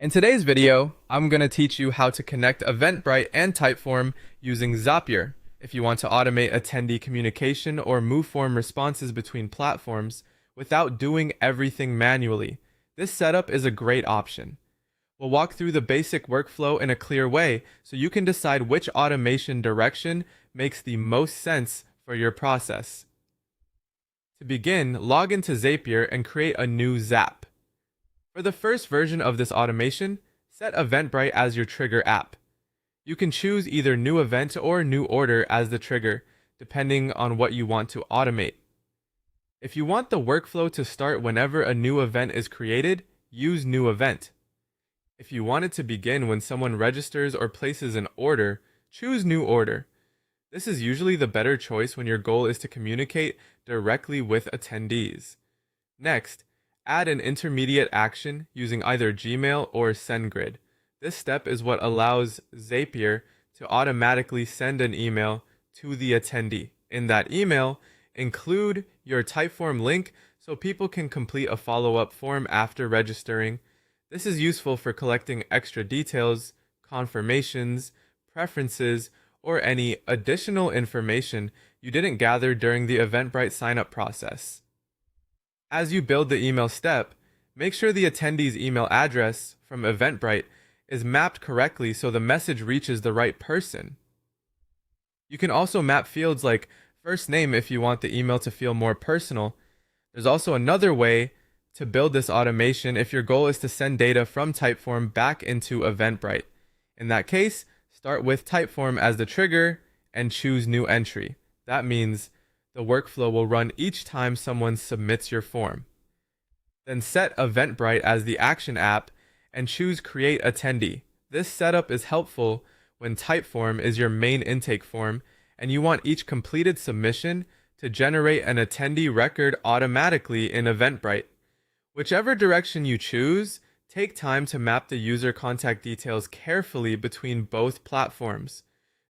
In today's video, I'm going to teach you how to connect Eventbrite and Typeform using Zapier if you want to automate attendee communication or move form responses between platforms without doing everything manually. This setup is a great option. We'll walk through the basic workflow in a clear way so you can decide which automation direction makes the most sense for your process. To begin, log into Zapier and create a new Zap. For the first version of this automation, set Eventbrite as your trigger app. You can choose either new event or new order as the trigger, depending on what you want to automate. If you want the workflow to start whenever a new event is created, use new event. If you want it to begin when someone registers or places an order, choose new order. This is usually the better choice when your goal is to communicate directly with attendees. Next, add an intermediate action using either Gmail or SendGrid. This step is what allows Zapier to automatically send an email to the attendee. In that email, include your Typeform link so people can complete a follow-up form after registering. This is useful for collecting extra details, confirmations, preferences, or any additional information you didn't gather during the Eventbrite sign-up process. As you build the email step, make sure the attendee's email address from Eventbrite is mapped correctly so the message reaches the right person. You can also map fields like first name if you want the email to feel more personal. There's also another way to build this automation if your goal is to send data from Typeform back into Eventbrite. In that case, start with Typeform as the trigger and choose new entry. That means the workflow will run each time someone submits your form. Then set Eventbrite as the action app and choose Create Attendee. This setup is helpful when Typeform is your main intake form and you want each completed submission to generate an attendee record automatically in Eventbrite. Whichever direction you choose, take time to map the user contact details carefully between both platforms.